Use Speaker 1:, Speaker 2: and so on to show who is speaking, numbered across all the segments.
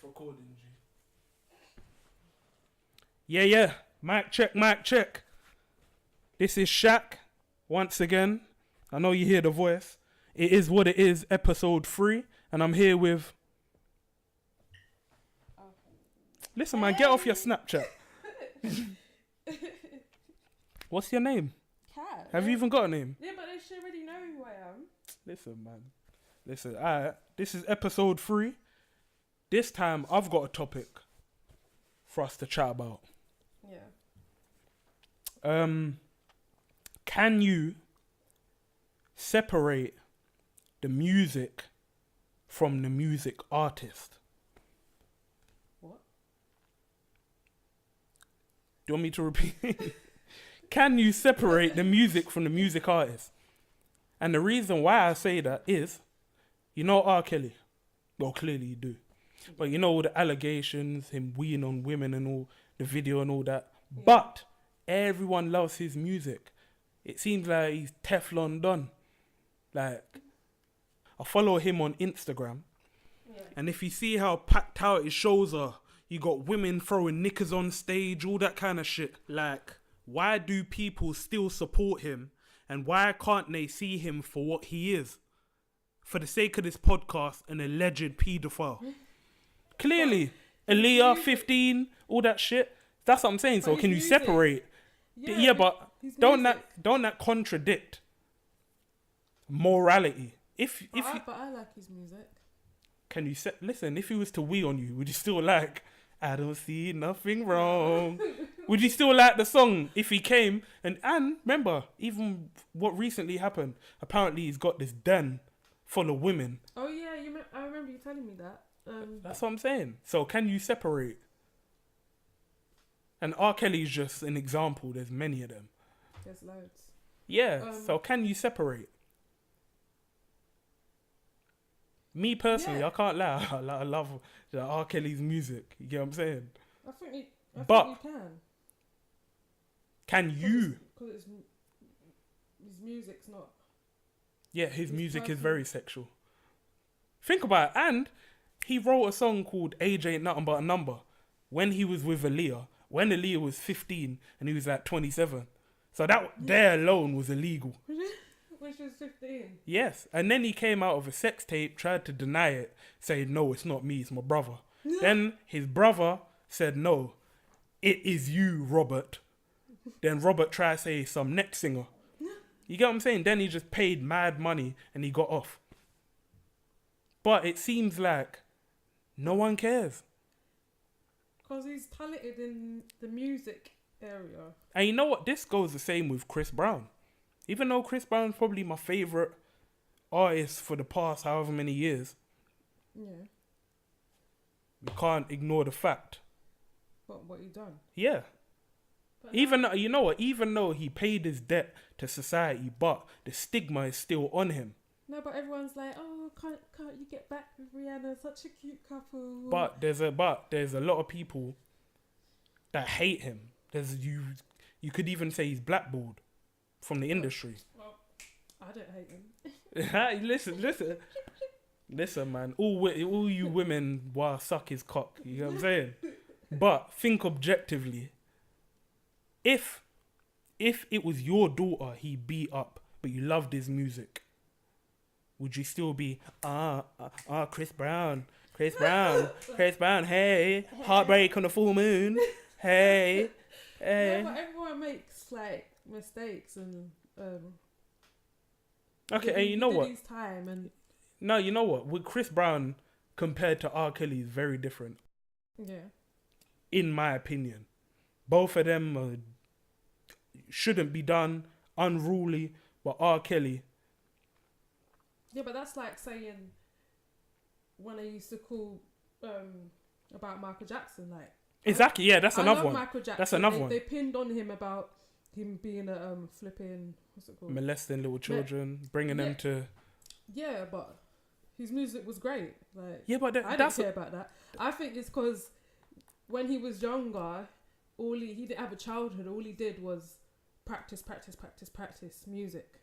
Speaker 1: Recording, G. Yeah. Mic check. This is Shaq. Once again, I know you hear the voice. It is what it is, Ep.3, and I'm here with... Listen, man, get off your Snapchat. What's your name?
Speaker 2: Cat.
Speaker 1: Have you even got a name?
Speaker 2: Yeah, but they should already know who I am.
Speaker 1: Listen, man. Alright. This is Ep.3. This time, I've got a topic for us to chat about.
Speaker 2: Yeah.
Speaker 1: Can you separate the music from the music artist?
Speaker 2: What?
Speaker 1: Do you want me to repeat? Can you separate the music from the music artist? And the reason why I say that is, you know R. Kelly? Well, clearly you do. But you know all the allegations, him weeing on women and all, the video and all that. Yeah. But everyone loves his music. It seems like he's Teflon done. Like, I follow him on Instagram. Yeah. And if you see how packed out his shows are, you got women throwing knickers on stage, all that kind of shit. Like, why do people still support him? And why can't they see him for what he is? For the sake of this podcast, an alleged paedophile. Clearly, Aaliyah, 15, all that shit. That's what I'm saying. So can you separate? Yeah, but don't that contradict morality?
Speaker 2: But I like his music.
Speaker 1: Can you listen? If he was to wee on you, would you still like? I don't see nothing wrong. Would you still like the song if he came and remember even what recently happened? Apparently, he's got this den full of women.
Speaker 2: Oh yeah, I remember you telling me that.
Speaker 1: That's what I'm saying. So can you separate? And R. Kelly's just an example. There's many of them.
Speaker 2: There's loads.
Speaker 1: Yeah. So can you separate? Me personally, I can't lie. I love R. Kelly's music. You get what I'm saying?
Speaker 2: I think you can.
Speaker 1: Can you?
Speaker 2: Because his music's not.
Speaker 1: Yeah, his music is very sexual. Think about it. And he wrote a song called Age Ain't Nothing But a Number when he was with Aaliyah. When Aaliyah was 15 and he was like 27. So that there alone was illegal.
Speaker 2: Which was 15.
Speaker 1: Yes. And then he came out of a sex tape, tried to deny it, saying, no, it's not me, it's my brother. Then his brother said, no, it is you, Robert. Then Robert tried to say some next singer. You get what I'm saying? Then he just paid mad money and he got off. But it seems like no one cares.
Speaker 2: Because he's talented in the music area.
Speaker 1: And you know what? This goes the same with Chris Brown. Even though Chris Brown's probably my favourite artist for the past however many years.
Speaker 2: Yeah.
Speaker 1: We can't ignore the fact.
Speaker 2: What he done?
Speaker 1: Yeah. Even though he paid his debt to society, but the stigma is still on him.
Speaker 2: No, but everyone's like, oh, can't you get back with Rihanna? Such a cute couple.
Speaker 1: But there's a lot of people that hate him. You could even say he's blackballed from the industry.
Speaker 2: Well, I don't hate him.
Speaker 1: Listen, man. All you women suck his cock. You know what I'm saying? But think objectively. If it was your daughter he beat up, but you loved his music, would you still be, Chris Brown, hey, heartbreak on the full moon, hey.
Speaker 2: Yeah, but everyone makes like mistakes and
Speaker 1: okay, and you know what?
Speaker 2: His time and
Speaker 1: no, you know what? With Chris Brown compared to R. Kelly is very different.
Speaker 2: Yeah. In
Speaker 1: my opinion, both of them shouldn't be done, unruly, but R. Kelly.
Speaker 2: Yeah, but that's like saying when I used to call about Michael Jackson, like.
Speaker 1: Exactly, yeah, that's another one.
Speaker 2: Michael Jackson.
Speaker 1: That's another one.
Speaker 2: They pinned on him about him being a flipping, what's it called?
Speaker 1: Molesting little children, bringing them to.
Speaker 2: Yeah, but his music was great. Like,
Speaker 1: yeah, but
Speaker 2: I don't care about that. I think it's because when he was younger, he didn't have a childhood. All he did was practice music,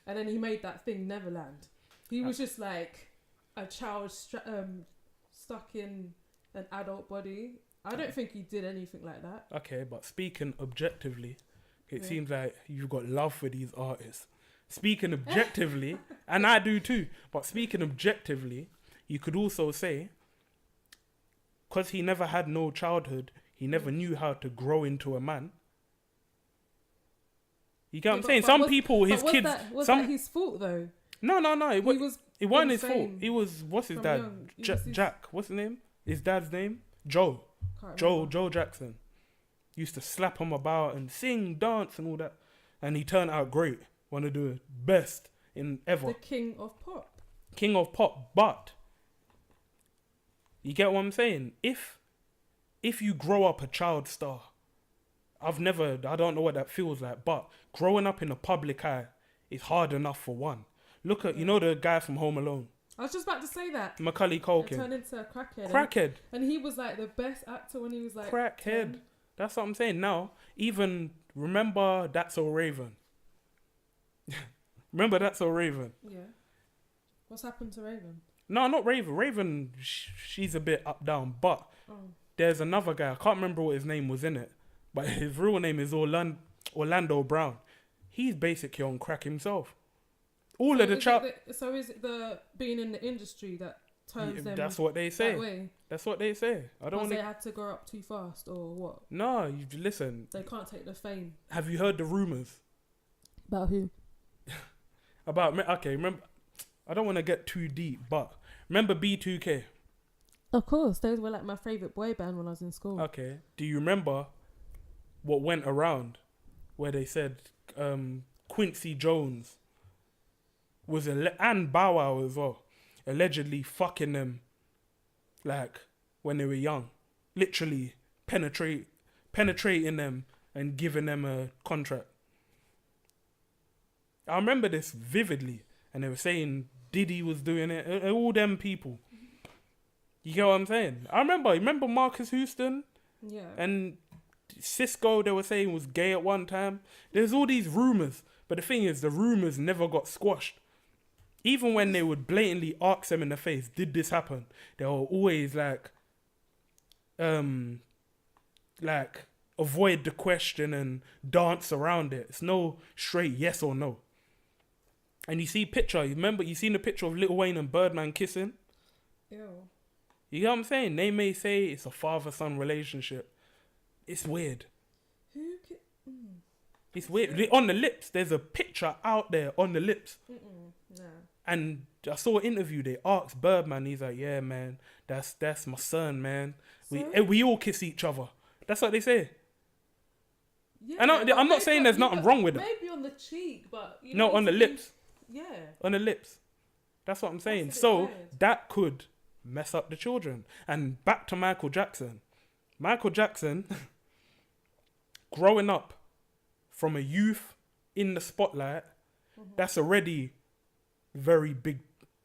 Speaker 2: and then he made that thing Neverland. He was just like a child stuck in an adult body. I don't think he did anything like that.
Speaker 1: Okay, but speaking objectively, it
Speaker 2: Yeah.
Speaker 1: seems like you've got love for these artists. Speaking objectively, and I do too, but speaking objectively, you could also say, because he never had no childhood, he never knew how to grow into a man. You get what I'm saying? Some people, his kids...
Speaker 2: Was that his fault though?
Speaker 1: No. It wasn't his fault.
Speaker 2: insane
Speaker 1: It was, what's his
Speaker 2: from
Speaker 1: dad?
Speaker 2: young. It was his-
Speaker 1: Jack. What's his name? His dad's name? Joe.
Speaker 2: Can't
Speaker 1: Joe
Speaker 2: remember.
Speaker 1: Jackson. Used to slap him about and sing, dance and all that. And he turned out great. One of the best in ever.
Speaker 2: The king of pop.
Speaker 1: King of pop. But, you get what I'm saying? If you grow up a child star, I don't know what that feels like, but growing up in the public eye is hard enough for one. Look at, you know the guy from Home Alone?
Speaker 2: I was just about to say that.
Speaker 1: Macaulay
Speaker 2: It
Speaker 1: Culkin.
Speaker 2: turned into a crackhead.
Speaker 1: Crackhead.
Speaker 2: And he was like the best actor when he was like
Speaker 1: Crackhead.
Speaker 2: 10.
Speaker 1: That's what I'm saying. Now, even remember That's So Raven. Remember That's So Raven.
Speaker 2: Yeah. What's happened to Raven?
Speaker 1: No, not Raven. Raven, she's a bit up down. But
Speaker 2: Oh.
Speaker 1: there's another guy. I can't remember what his name was in it. But his real name is Orlando Brown. He's basically on crack himself. All of the
Speaker 2: So is it the being in the industry that turns them
Speaker 1: that's what they
Speaker 2: that
Speaker 1: say.
Speaker 2: way?
Speaker 1: That's what they say. I don't
Speaker 2: Because
Speaker 1: want
Speaker 2: they
Speaker 1: to...
Speaker 2: had to grow up too fast or what?
Speaker 1: No, you listen.
Speaker 2: They can't take the fame.
Speaker 1: Have you heard the rumours?
Speaker 2: About who?
Speaker 1: Remember, I don't want to get too deep, but remember B2K?
Speaker 2: Of course, those were like my favourite boy band when I was in school.
Speaker 1: Okay. Do you remember what went around where they said Quincy Jones was and Bow Wow as well, allegedly fucking them like when they were young, literally penetrating them and giving them a contract. I remember this vividly, and they were saying Diddy was doing it, and all them people. You get what I'm saying? Remember Marcus Houston
Speaker 2: Yeah.
Speaker 1: and Cisco, they were saying was gay at one time. There's all these rumours, but the thing is, the rumours never got squashed. Even when they would blatantly ask them in the face, did this happen? They were always like avoid the question and dance around it. It's no straight yes or no. And you seen the picture of Lil Wayne and Birdman kissing?
Speaker 2: Ew.
Speaker 1: You know what I'm saying? They may say it's a father-son relationship. It's weird.
Speaker 2: Who could...
Speaker 1: It's weird. On the lips, there's a picture out there on the lips.
Speaker 2: Nah.
Speaker 1: And I saw an interview, they asked Birdman, he's like, yeah, man, that's my son, man. We all kiss each other. That's what they say.
Speaker 2: Yeah,
Speaker 1: And I'm not
Speaker 2: maybe-
Speaker 1: saying there's nothing wrong with it.
Speaker 2: Maybe on the cheek, but... You
Speaker 1: No,
Speaker 2: need
Speaker 1: on the
Speaker 2: to
Speaker 1: lips.
Speaker 2: Yeah.
Speaker 1: On the lips. That's what I'm saying.
Speaker 2: That's a bit
Speaker 1: So
Speaker 2: weird.
Speaker 1: that could mess up the children. And back to Michael Jackson. Michael Jackson, growing up from a youth in the spotlight, that's already very big,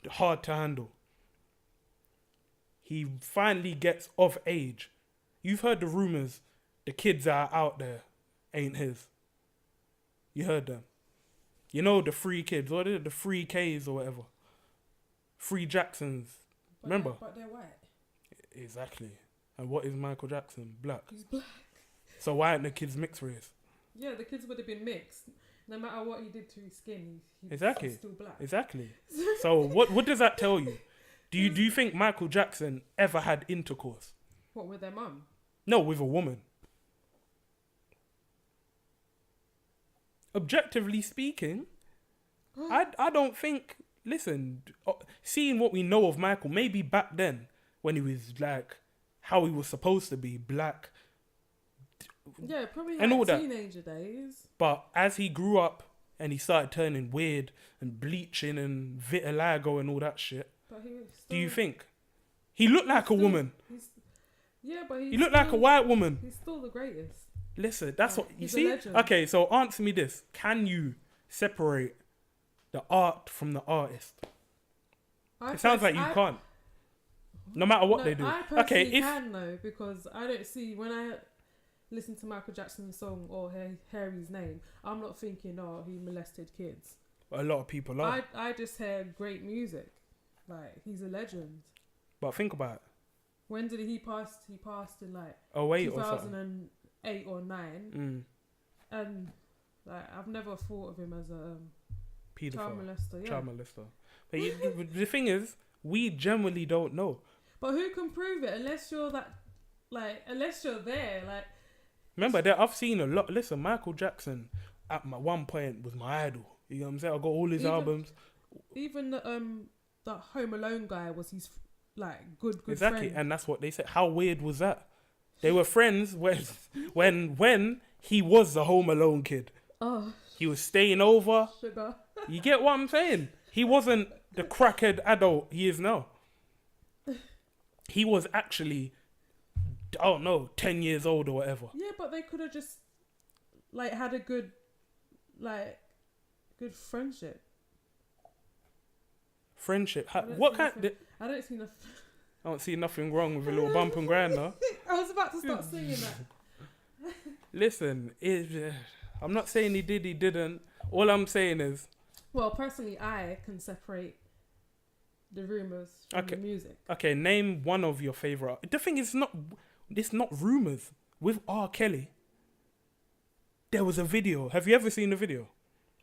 Speaker 1: hard to handle. He finally gets of age. You've heard the rumors, the kids that are out there ain't his. You heard them. You know the 3 kids, what is it? The 3 Ks or whatever. 3 Jacksons. Remember?
Speaker 2: But they're white.
Speaker 1: Exactly. And what is Michael Jackson? Black.
Speaker 2: He's black.
Speaker 1: So why aren't the kids mixed race?
Speaker 2: Yeah, the kids would have been mixed. No matter what he did to his skin,
Speaker 1: Exactly.
Speaker 2: he's still black.
Speaker 1: Exactly. So what does that tell you? Do you think Michael Jackson ever had intercourse?
Speaker 2: What, with their mum?
Speaker 1: No, with a woman. Objectively speaking, I don't think. Listen, seeing what we know of Michael, maybe back then when he was like how he was supposed to be, black,
Speaker 2: Yeah, probably
Speaker 1: and all
Speaker 2: like
Speaker 1: that.
Speaker 2: teenager days.
Speaker 1: But as he grew up and he started turning weird and bleaching and vitiligo and all that shit,
Speaker 2: But he was
Speaker 1: do you
Speaker 2: still-
Speaker 1: think he looked like a
Speaker 2: still-
Speaker 1: woman?
Speaker 2: Yeah, but
Speaker 1: He looked like a white woman.
Speaker 2: He's still the greatest.
Speaker 1: Listen, that's
Speaker 2: Yeah,
Speaker 1: what you
Speaker 2: he's a
Speaker 1: see.
Speaker 2: legend.
Speaker 1: Okay, so answer me this: can you separate the art from the artist? It sounds like you can't. No matter what they do.
Speaker 2: I personally
Speaker 1: Okay, if
Speaker 2: can though, because I don't see when I listen to Michael Jackson's song or hear his name, I'm not thinking, oh, he molested kids.
Speaker 1: a lot of people are,
Speaker 2: I just hear great music. Like, he's a legend.
Speaker 1: but think about it.
Speaker 2: When did he pass? He passed in like
Speaker 1: 08 or something.
Speaker 2: 2008 or 9. And like I've never thought of him as a
Speaker 1: Paedophile.
Speaker 2: child molester. Yeah.
Speaker 1: Child molester. But the thing is, we generally don't know.
Speaker 2: But who can prove it unless you're that, like, unless you're there, like.
Speaker 1: Remember, I've seen a lot. Listen, Michael Jackson at one point was my idol. You know what I'm saying? I got all his albums.
Speaker 2: Even the Home Alone guy was his like good
Speaker 1: exactly,
Speaker 2: friend.
Speaker 1: and that's what they said. How weird was that? They were friends when he was the Home Alone kid.
Speaker 2: Oh,
Speaker 1: he was staying over.
Speaker 2: Sugar.
Speaker 1: You get what I'm saying? He wasn't the crackhead adult he is now. He was actually, I don't know, 10 years old or whatever.
Speaker 2: Yeah, but they could have just like had a good friendship.
Speaker 1: Friendship?
Speaker 2: What kind? I don't see nothing.
Speaker 1: I don't see nothing wrong with a little bump and grind now.
Speaker 2: I was about to start singing that.
Speaker 1: Listen, I'm not saying he did, he didn't. All I'm saying is...
Speaker 2: Well, personally, I can separate the rumours from the music.
Speaker 1: Okay, name one of your favourite... The thing is, it's not rumours. With R. Kelly, there was a video. Have you ever seen the video?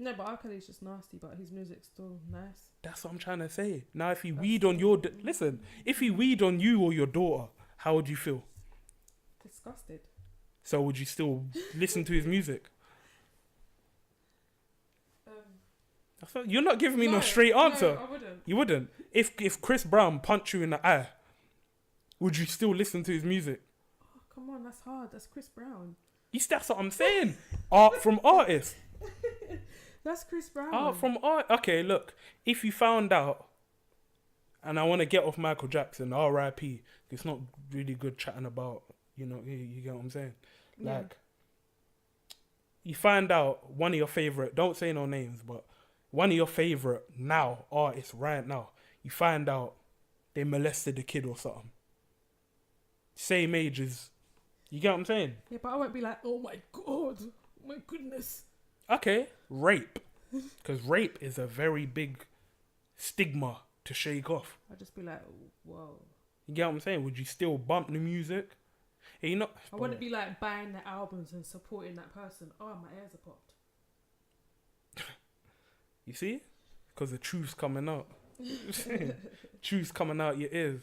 Speaker 2: No, but R. Kelly's just nasty, but his music's still nice.
Speaker 1: That's what I'm trying to say. Now, if he weed on your... Listen, if he weed on you or your daughter, how would you feel?
Speaker 2: Disgusted.
Speaker 1: So would you still listen to his music? You're not giving me no straight answer.
Speaker 2: No, I wouldn't.
Speaker 1: You wouldn't? If Chris Brown punched you in the eye, would you still listen to his music?
Speaker 2: Oh, come on, that's hard. That's Chris Brown.
Speaker 1: That's what I'm saying. Art from artists.
Speaker 2: That's Chris Brown.
Speaker 1: Art from art. Okay, look. If you found out, and I want to get off Michael Jackson, R.I.P. It's not really good chatting about, you get what I'm saying?
Speaker 2: Yeah.
Speaker 1: Like, you find out one of your favourite, don't say no names, but one of your favourite now artists right now, you find out they molested a kid or something. Same age as, you get what I'm saying?
Speaker 2: Yeah, but I won't be like, oh my god, my goodness.
Speaker 1: Okay, rape. Because rape is a very big stigma to shake off.
Speaker 2: I'd just be like, whoa.
Speaker 1: You get what I'm saying? Would you still bump the music? Hey,
Speaker 2: I wouldn't be like buying the albums and supporting that person. Oh, my ears are popped.
Speaker 1: You see? Because the truth's coming out. Truth's coming out your ears.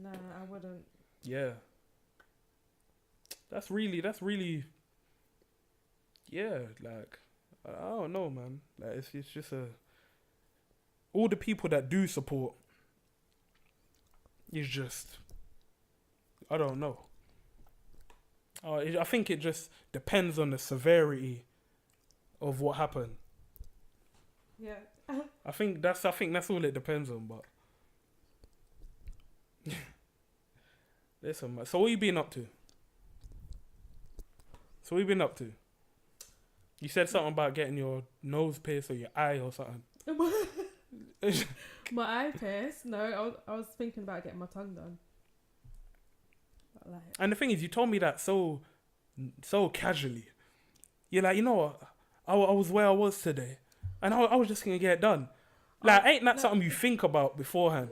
Speaker 2: Nah, I wouldn't.
Speaker 1: Yeah. That's really... Yeah, like, I don't know, man. Like, it's just all the people that do support is just... I don't know. I think it just depends on the severity of what happened.
Speaker 2: Yeah.
Speaker 1: I think that's all it depends on, but listen, man. So what you been up to? You said something about getting your nose pierced or your eye or something.
Speaker 2: My eye pierced? No, I was thinking about getting my tongue done. Like,
Speaker 1: and the thing is, you told me that so casually. You're like, you know what? I was where I was today, and I was just gonna get it done. Like, ain't that something you think about beforehand,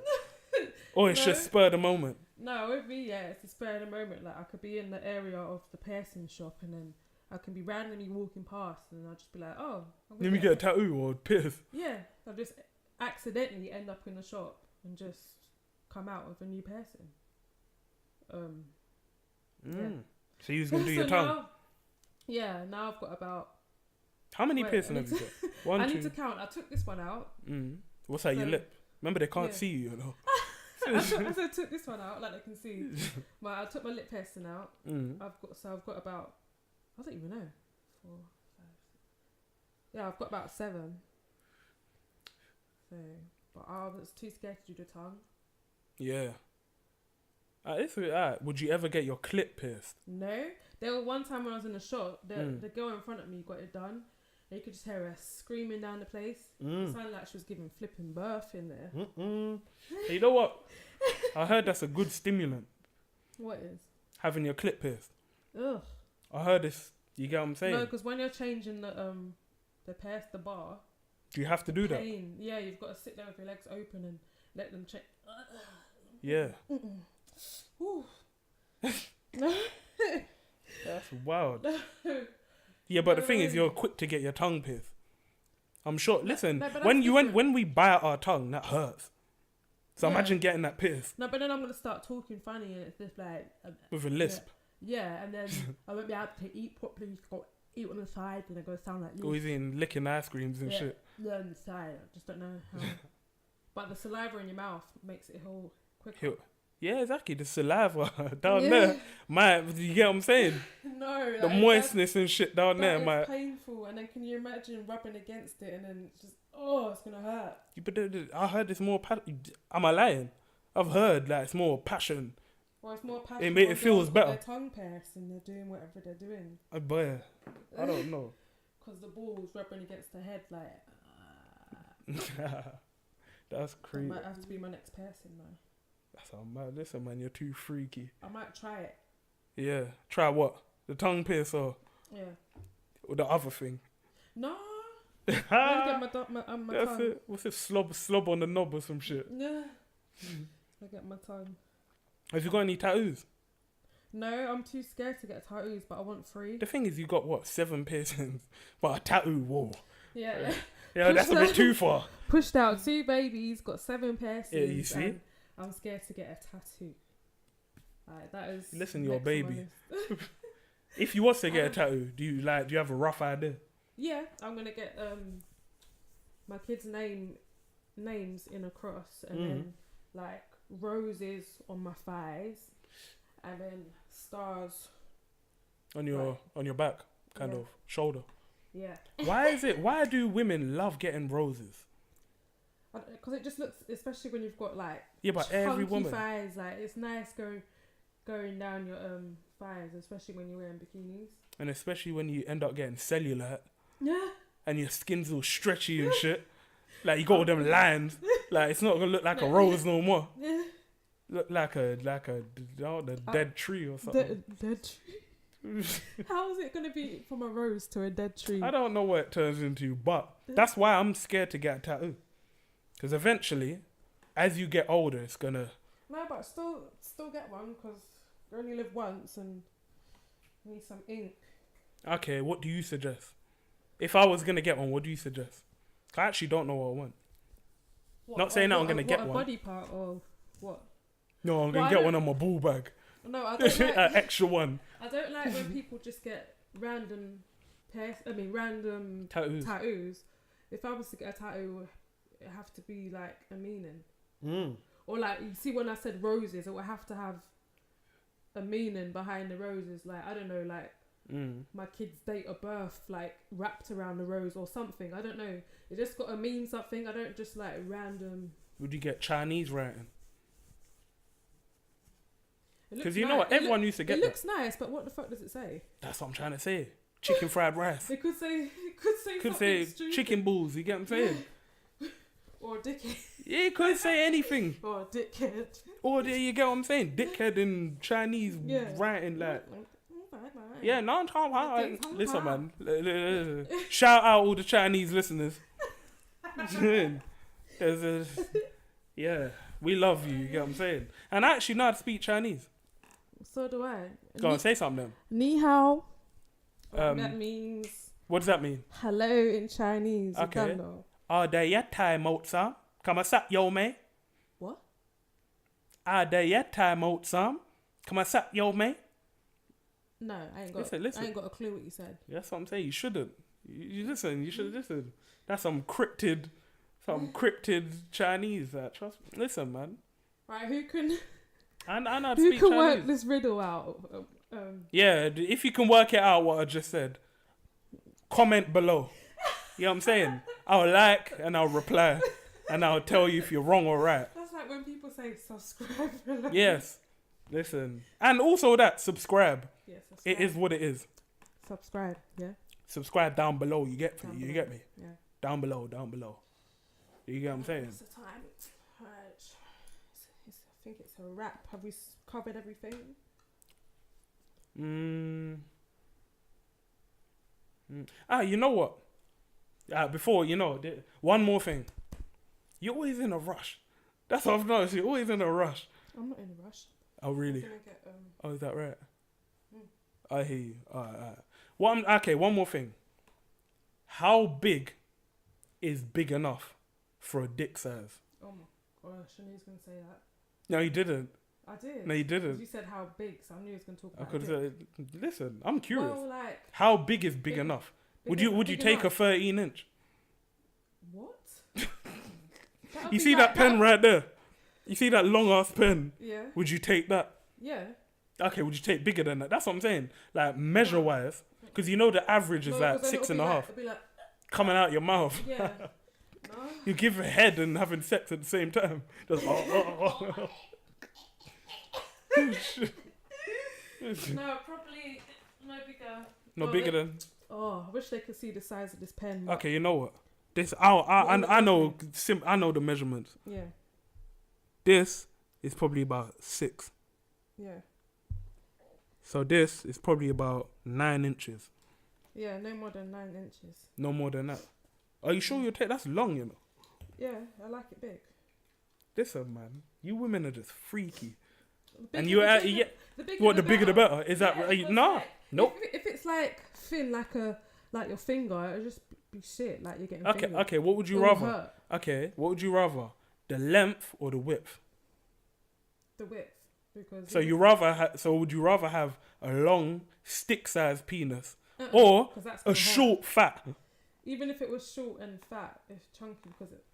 Speaker 1: or it's just spur of the moment?
Speaker 2: No, with me, yeah, it's a spur of the moment. Like, I could be in the area of the piercing shop, and then I can be randomly walking past, and I'll just be like, oh.
Speaker 1: Let me get a tattoo or pierce.
Speaker 2: Yeah, I'll just accidentally end up in the shop and just come out with a new piercing. Yeah.
Speaker 1: So you was gonna do your tongue?
Speaker 2: Now I've got about...
Speaker 1: How many piercings have you got? One,
Speaker 2: I
Speaker 1: two.
Speaker 2: need to count. I took this one out.
Speaker 1: What's that, your lip? Remember, they can't see you, you know.
Speaker 2: I took this one out, like they can see. I took my lip piercing out. I've got about... I don't even know. 4, 5, 6. Yeah, I've got about 7. So, but I was too scared to do the tongue.
Speaker 1: Yeah. Would you ever get your clip pierced?
Speaker 2: No. There was one time when I was in the shop, the girl in front of me got it done. And you could just hear her screaming down the place. It sounded like she was giving flipping birth in there.
Speaker 1: Hey, you know what? I heard that's a good stimulant.
Speaker 2: What is?
Speaker 1: Having your clip pierced.
Speaker 2: Ugh.
Speaker 1: I heard this. You get what I'm saying?
Speaker 2: No, because when you're changing the bar.
Speaker 1: Do you have to do that?
Speaker 2: Yeah, you've got to sit there with your legs open let them check.
Speaker 1: Yeah.
Speaker 2: Ooh.
Speaker 1: That's wild. Yeah, but the thing is,
Speaker 2: No.
Speaker 1: you're quick to get your tongue pierced. I'm sure. Listen,
Speaker 2: no, but
Speaker 1: when
Speaker 2: that's
Speaker 1: you
Speaker 2: different.
Speaker 1: when we bite our tongue, that hurts. So
Speaker 2: Yeah.
Speaker 1: imagine getting that pierced
Speaker 2: No, but then I'm gonna start talking funny, and it's just like
Speaker 1: with a lisp.
Speaker 2: yeah, and then I won't be able to eat properly. Go eat on the side, and I'm gonna sound like this.
Speaker 1: Always eating licking ice creams and shit.
Speaker 2: Yeah, on the side. I just don't know how. But the saliva in your mouth makes it whole quicker.
Speaker 1: He'll- Yeah, exactly. The saliva down there, you get what I'm saying?
Speaker 2: No,
Speaker 1: The moistness and shit down there,
Speaker 2: that is
Speaker 1: might.
Speaker 2: painful. And then can you imagine rubbing against it, and then it's just it's gonna hurt.
Speaker 1: But I heard it's more. Am I lying? I've heard that it's more passion.
Speaker 2: Well, it's more passion.
Speaker 1: It feels better.
Speaker 2: Their tongue pierced and they're doing whatever they're doing.
Speaker 1: But I don't know.
Speaker 2: Because the ball's rubbing against the head, like.
Speaker 1: That's
Speaker 2: That
Speaker 1: crazy.
Speaker 2: might have to be my next piercing, though.
Speaker 1: That's how mad. Listen, man, you're too freaky.
Speaker 2: I might try it.
Speaker 1: Yeah. Try what? The tongue piercer
Speaker 2: Yeah.
Speaker 1: or the other thing?
Speaker 2: No. Let me get my
Speaker 1: That's
Speaker 2: tongue.
Speaker 1: it. What's it? Slob on the knob or some shit.
Speaker 2: Yeah. I get my tongue.
Speaker 1: Have you got any tattoos?
Speaker 2: No, I'm too scared to get tattoos, but I want 3.
Speaker 1: The thing is, you got what? 7 piercings, but a tattoo. Whoa.
Speaker 2: Yeah.
Speaker 1: Yeah, that's a bit too far.
Speaker 2: Pushed out 2 babies, got 7 piercings.
Speaker 1: Yeah, you see?
Speaker 2: and I'm scared to get a tattoo. That is.
Speaker 1: Listen, your
Speaker 2: next on my
Speaker 1: baby.
Speaker 2: list.
Speaker 1: If you was to get a tattoo, do you have a rough idea?
Speaker 2: Yeah, I'm gonna get my kids' names in a cross, and then like roses on my thighs, and then stars
Speaker 1: On your back, kind of shoulder.
Speaker 2: Yeah.
Speaker 1: Why do women love getting roses?
Speaker 2: Because it just looks, especially when you've got like
Speaker 1: Yeah, but every
Speaker 2: chunky
Speaker 1: woman.
Speaker 2: thighs, like it's nice going down your thighs, especially when you're wearing bikinis.
Speaker 1: And especially when you end up getting cellulite
Speaker 2: Yeah.
Speaker 1: and your skin's all stretchy and shit. Like you got all them lines. Like it's not gonna look like a rose no more.
Speaker 2: Yeah.
Speaker 1: Look like a dead tree or something.
Speaker 2: Dead tree. How is it gonna be from a rose to a dead tree?
Speaker 1: I don't know what it turns into, but that's why I'm scared to get a tattoo. Because eventually, as you get older, it's gonna.
Speaker 2: No, but still get one because you only live once and you need some ink.
Speaker 1: Okay, what do you suggest? If I was gonna get one, what do you suggest? I actually don't know what I want. Not saying that I'm gonna get
Speaker 2: a
Speaker 1: one.
Speaker 2: body part or what?
Speaker 1: No, I'm gonna get one on my ball bag.
Speaker 2: No, I don't like.
Speaker 1: An extra one.
Speaker 2: I don't like when people just get random tattoos. If I was to get a tattoo, it would have to be like a meaning. Or like you see when I said roses, it would have to have a meaning behind the roses. Like I don't know, like my kid's date of birth, like wrapped around the rose or something. I don't know. It just got to mean something. I don't just like random.
Speaker 1: Would you get Chinese writing? Because you
Speaker 2: nice.
Speaker 1: know what, everyone used to get
Speaker 2: It
Speaker 1: that.
Speaker 2: looks nice, but what the fuck does it say?
Speaker 1: That's what I'm trying to say. Chicken fried rice.
Speaker 2: It could say
Speaker 1: Could
Speaker 2: something
Speaker 1: say
Speaker 2: stupid.
Speaker 1: chicken balls. You get what I'm saying?
Speaker 2: Or dickhead.
Speaker 1: Yeah, it could say anything.
Speaker 2: Or dickhead.
Speaker 1: Or you get what I'm saying? Dickhead in Chinese writing like. Yeah, no, I'm talking about. Listen, man. Shout out all the Chinese listeners. Yeah, we love you. You get what I'm saying? And I actually know how to speak Chinese.
Speaker 2: So do I.
Speaker 1: Go on, say something then.
Speaker 2: Ni hao. That means
Speaker 1: What does that mean?
Speaker 2: hello in Chinese. You
Speaker 1: Okay.
Speaker 2: don't know.
Speaker 1: Are yet time out, Sam? Come on, sat yo, man.
Speaker 2: What?
Speaker 1: Are yet time out, Sam? Come on, sat yo, man.
Speaker 2: No, I ain't got.
Speaker 1: Listen.
Speaker 2: I ain't got a clue what you said.
Speaker 1: That's what I'm saying. You shouldn't. You listen. You should listen. That's some cryptid Chinese. Trust me. Listen, man.
Speaker 2: Right, who can
Speaker 1: I know how to
Speaker 2: who
Speaker 1: speak
Speaker 2: can
Speaker 1: Chinese.
Speaker 2: work this riddle out?
Speaker 1: Yeah, if you can work it out, what I just said, comment below. You know what I'm saying? I'll like and I'll reply and I'll tell you if you're wrong or right.
Speaker 2: That's like when people say subscribe.
Speaker 1: Yes. Listen. And also subscribe.
Speaker 2: Yeah, subscribe.
Speaker 1: It is what it is.
Speaker 2: Subscribe, yeah.
Speaker 1: Subscribe down below. You get
Speaker 2: Down
Speaker 1: you
Speaker 2: below.
Speaker 1: get me?
Speaker 2: Yeah.
Speaker 1: Down below. You get what I'm saying?
Speaker 2: What's the time? Right. I think it's a wrap. Have we covered everything?
Speaker 1: You know what? Before, one more thing. You're always in a rush. That's what I've noticed. You're always in a rush.
Speaker 2: I'm not in a rush.
Speaker 1: Oh,
Speaker 2: I'm
Speaker 1: really?
Speaker 2: gonna get,
Speaker 1: Oh, is that right?
Speaker 2: Mm.
Speaker 1: I hear you. All right. Okay, one more thing. How big is big enough for a dick size?
Speaker 2: oh my gosh, I knew he was gonna say that.
Speaker 1: No, you didn't.
Speaker 2: I did.
Speaker 1: No, you
Speaker 2: 'Cause
Speaker 1: didn't.
Speaker 2: you said how big, so I knew he was gonna talk
Speaker 1: I
Speaker 2: about
Speaker 1: could
Speaker 2: it.
Speaker 1: say, listen, I'm curious.
Speaker 2: Well, like,
Speaker 1: How big is big
Speaker 2: big-
Speaker 1: enough?
Speaker 2: big
Speaker 1: Would you
Speaker 2: enough-
Speaker 1: take
Speaker 2: big
Speaker 1: a
Speaker 2: enough.
Speaker 1: 13 inch?
Speaker 2: What?
Speaker 1: You see that pen right there? You see that long ass pen?
Speaker 2: Yeah.
Speaker 1: Would you take that?
Speaker 2: Yeah.
Speaker 1: Okay, would you take bigger than that? That's what I'm saying. Like measure wise, because you know the average is
Speaker 2: No,
Speaker 1: like
Speaker 2: 'cause then
Speaker 1: 6.5
Speaker 2: it'll be like,
Speaker 1: coming out your mouth.
Speaker 2: yeah. No.
Speaker 1: You give a head and having sex at the same time. Just
Speaker 2: No, probably no bigger.
Speaker 1: no
Speaker 2: Oh,
Speaker 1: bigger than.
Speaker 2: Oh, I wish they could see the size of this pen.
Speaker 1: Okay, you know what? This I know I know the measurements.
Speaker 2: Yeah.
Speaker 1: This is probably about 6.
Speaker 2: Yeah.
Speaker 1: So this is probably about 9 inches.
Speaker 2: Yeah, no more than 9 inches.
Speaker 1: No more than that. Are you sure you'll take? That's long, you know.
Speaker 2: Yeah, I like it big.
Speaker 1: Listen, man, you women are just freaky.
Speaker 2: The
Speaker 1: And
Speaker 2: bigger-
Speaker 1: you
Speaker 2: the
Speaker 1: are,
Speaker 2: bigger-
Speaker 1: yeah.
Speaker 2: The bigger
Speaker 1: What, the bigger the better? Is that
Speaker 2: Yeah,
Speaker 1: right?
Speaker 2: because,
Speaker 1: Nah,
Speaker 2: like,
Speaker 1: nope.
Speaker 2: If it's like thin, like your finger, it'll just be shit. Like you're getting.
Speaker 1: Okay,
Speaker 2: fingered.
Speaker 1: okay. What would you
Speaker 2: It'll
Speaker 1: rather?
Speaker 2: hurt.
Speaker 1: Okay, what would you rather? The length or the width?
Speaker 2: The width, because.
Speaker 1: So you rather so would you rather have a long stick-sized penis
Speaker 2: Uh-uh,
Speaker 1: or
Speaker 2: 'cause that's
Speaker 1: a
Speaker 2: gonna hurt.
Speaker 1: short fat?
Speaker 2: Even if it was short and fat, it's chunky because it.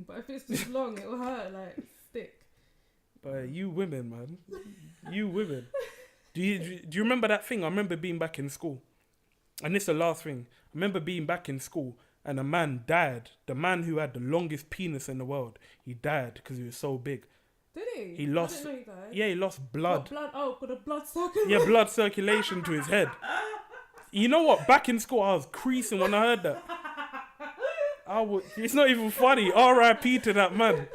Speaker 2: But if it's just long, it will hurt like stick.
Speaker 1: But you women, man, you women. Do you remember that thing? I remember being back in school, and this is the last thing. I remember being back in school, and a man died. The man who had the longest penis in the world, he died because he was so big.
Speaker 2: Did he?
Speaker 1: He lost.
Speaker 2: I didn't know he died.
Speaker 1: Yeah, he lost blood.
Speaker 2: What, blood. Oh, got a blood circulation.
Speaker 1: Yeah, blood circulation to his head. You know what? Back in school, I was creasing when I heard that. It's not even funny. R.I.P. to that man.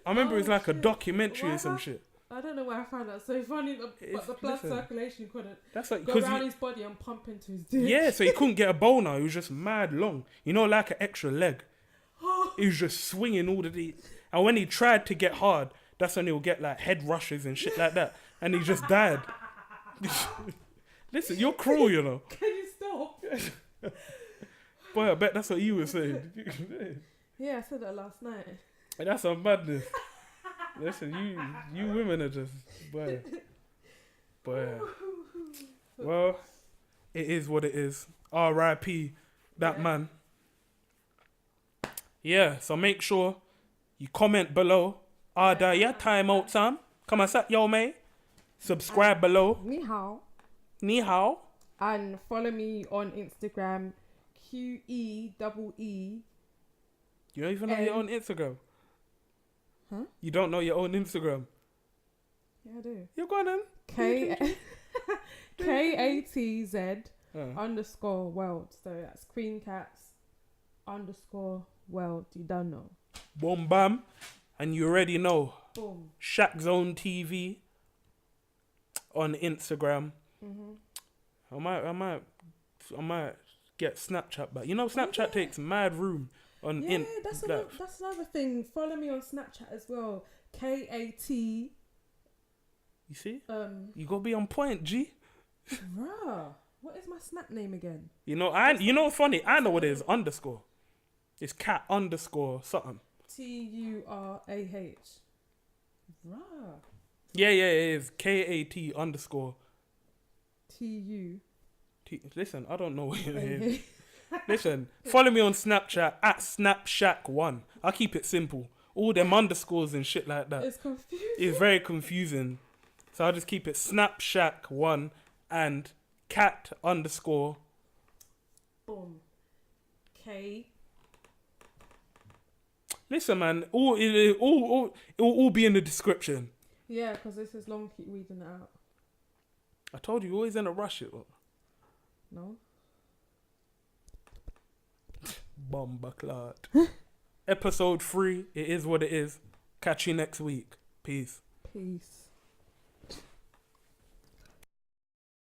Speaker 1: I remember it was like a documentary or some shit.
Speaker 2: I don't know why I found that so funny, but the blood
Speaker 1: listen,
Speaker 2: circulation couldn't
Speaker 1: That's like
Speaker 2: go
Speaker 1: because
Speaker 2: around his body and pump into his dick.
Speaker 1: yeah, so he couldn't get a boner. He was just mad long. You know, like an extra leg. He was just swinging all the. And when he tried to get hard, that's when he'll get like head rushes and shit like that. And he just died. Listen, you're cruel, you know.
Speaker 2: Can you stop?
Speaker 1: Boy, I bet that's what you were saying.
Speaker 2: Yeah, I said that last night.
Speaker 1: That's some madness. Listen, you women are just boy. Well, it is what it is. R.I.P. that man. Yeah, so make sure you comment below. Ya time out, Sam. Come on, sat yo, mate. Subscribe below.
Speaker 2: Ni hao.
Speaker 1: Ni hao.
Speaker 2: And follow me on Instagram, QEEE.
Speaker 1: You don't even know your own Instagram.
Speaker 2: Huh?
Speaker 1: You don't know your own Instagram.
Speaker 2: Yeah, I do.
Speaker 1: You're going then.
Speaker 2: KATZ _ world. So that's Queen Cats _ world. You don't know.
Speaker 1: Boom, bam. And you already know.
Speaker 2: Boom.
Speaker 1: Shack Zone TV on Instagram.
Speaker 2: Mm-hmm.
Speaker 1: I might get Snapchat back. You know, Snapchat takes mad room on
Speaker 2: Yeah, that's another thing. Follow me on Snapchat as well. KAT.
Speaker 1: You see? You gotta be on point, G.
Speaker 2: Bruh, what is my Snap name again?
Speaker 1: You know what's funny? I know what it is. Underscore. It's cat _ something.
Speaker 2: TURAH. Bruh.
Speaker 1: Yeah, it is KAT _
Speaker 2: TU.
Speaker 1: Listen, I don't know what it is. Listen, follow me on Snapchat at Snapshack1. I'll keep it simple. All them underscores and shit like that.
Speaker 2: It's confusing.
Speaker 1: It's very confusing. So I'll just keep it Snapshack1 and cat _
Speaker 2: Boom. K.
Speaker 1: Listen, man, it will all be in the description.
Speaker 2: Yeah, because this is long. Keep reading it out.
Speaker 1: I told you, always in a rush. It.
Speaker 2: No.
Speaker 1: Bomba clot. Episode 3. It is what it is. Catch you next week. Peace.
Speaker 2: Peace.